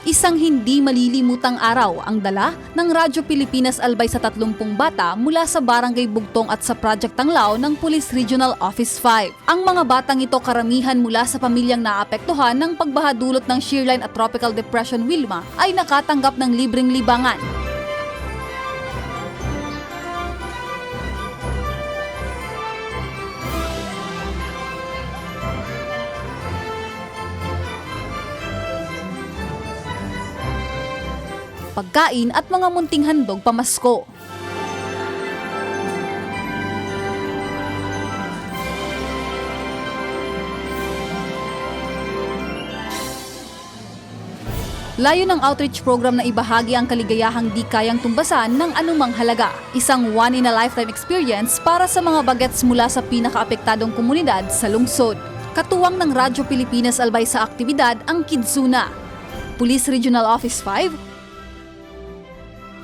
Isang hindi malilimutang araw ang dala ng Radyo Pilipinas Albay sa 30 bata mula sa Barangay Bugtong at sa Project Tanglao ng Police Regional Office 5. Ang mga batang ito karamihan mula sa pamilyang naapektuhan ng pagbaha dulot ng shearline at Tropical Depression Wilma ay nakatanggap ng libreng libangan. Pagkain at mga munting handog pamasko. Layo ng outreach program na ibahagi ang kaligayahang di kayang tumbasan ng anumang halaga. Isang one-in-a-lifetime experience para sa mga bagets mula sa pinakaapektadong komunidad sa lungsod. Katuwang ng Radyo Pilipinas Albay sa aktibidad ang Kidsuna, Police Regional Office 5,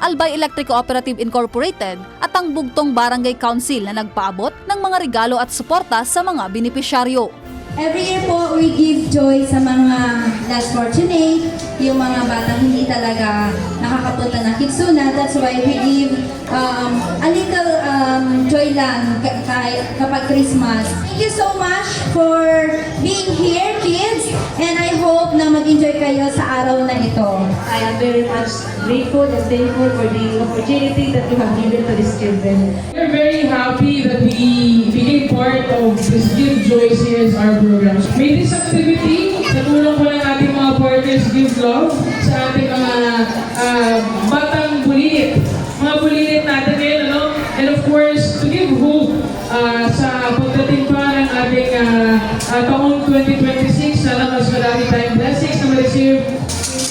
Albay Electric Cooperative Incorporated at ang Bugtong Barangay Council na nagpaabot ng mga regalo at suporta sa mga benepisyaryo. Every year po, we give joy sa mga less fortunate, yung mga batang hindi talaga nakakapunta ng Kidsuna. That's why we give a little joy lang kapag Christmas. Thank you so much for being here, kids, and I hope na mag-enjoy kayo sa araw na ito. I am very much grateful and thankful for the opportunity that you have given to these children. We're very happy that we became part of this Give Joy series, our programs. May this activity, sa tulong po ng ating mga partners, Give Love, sa ating mga batang bulilit. Mga bulilit natin ngayon, ano? And of course, to give hope sa pagdating pa ng ating taong 2026, sana mas marami tayong blessings na ma-receive.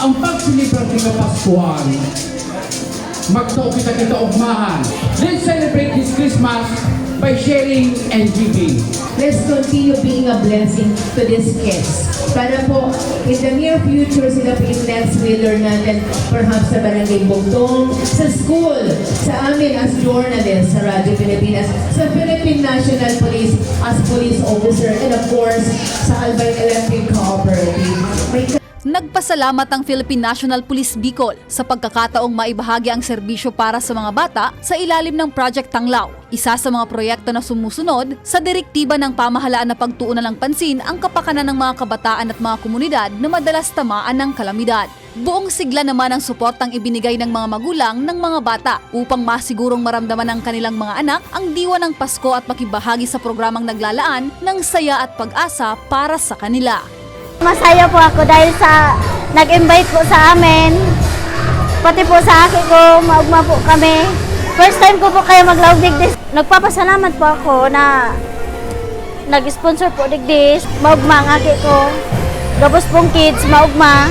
Ang pagsilibang Kapaskuhan, magtao kita ugmahan. Let's celebrate this Christmas by sharing and giving. Let's continue being a blessing to these kids. Para po, in the near future, sila po yung next leader natin, perhaps sa Barangay Bugtong, sa school, sa amin as journalists sa Radyo Pilipinas, sa Philippine National Police as police officer, and of course, sa Albay Electric Cooperative. Nagpasalamat ang Philippine National Police Bicol sa pagkakataong maibahagi ang serbisyo para sa mga bata sa ilalim ng Project Tanglao, isa sa mga proyekto na sumusunod sa direktiba ng pamahalaan na pagtuunan ng pansin ang kapakanan ng mga kabataan at mga komunidad na madalas tamaan ng kalamidad. Buong sigla naman ang suportang ibinigay ng mga magulang ng mga bata upang masigurong maramdaman ng kanilang mga anak ang diwa ng Pasko at makibahagi sa programang naglalaan ng saya at pag-asa para sa kanila. Masaya po ako dahil sa nag-invite po sa amin, pati po sa akin ko, maugma po kami. First time ko po kayo mag-Love Digdis. Nagpapasalamat po ako na nag-sponsor po Digdis, maugma ang akin ko. Gabos pong kids, maugma.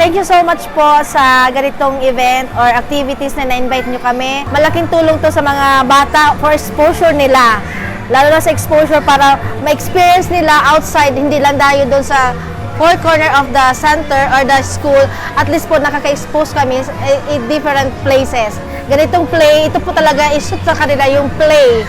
Thank you so much po sa ganitong event or activities na na-invite nyo kami. Malaking tulong to sa mga bata for exposure nila. Lalo na sa exposure para ma-experience nila outside, hindi lang tayo doon sa four corner of the center or the school. At least po nakaka-expose kami in different places. Ganitong play, ito po talaga isut sa kanila yung play.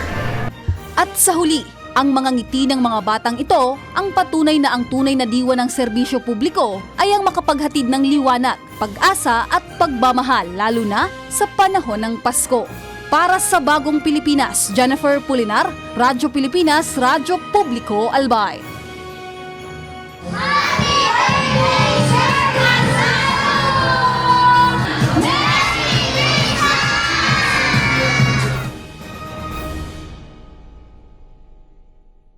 At sa huli, ang mga ngiti ng mga batang ito ang patunay na ang tunay na diwa ng serbisyo publiko ay ang makapaghatid ng liwanag, pag-asa at pagmamahal lalo na sa panahon ng Pasko. Para sa Bagong Pilipinas, Jennifer Pulinar, Radyo Pilipinas, Radyo Publiko Albay. Happy birthday!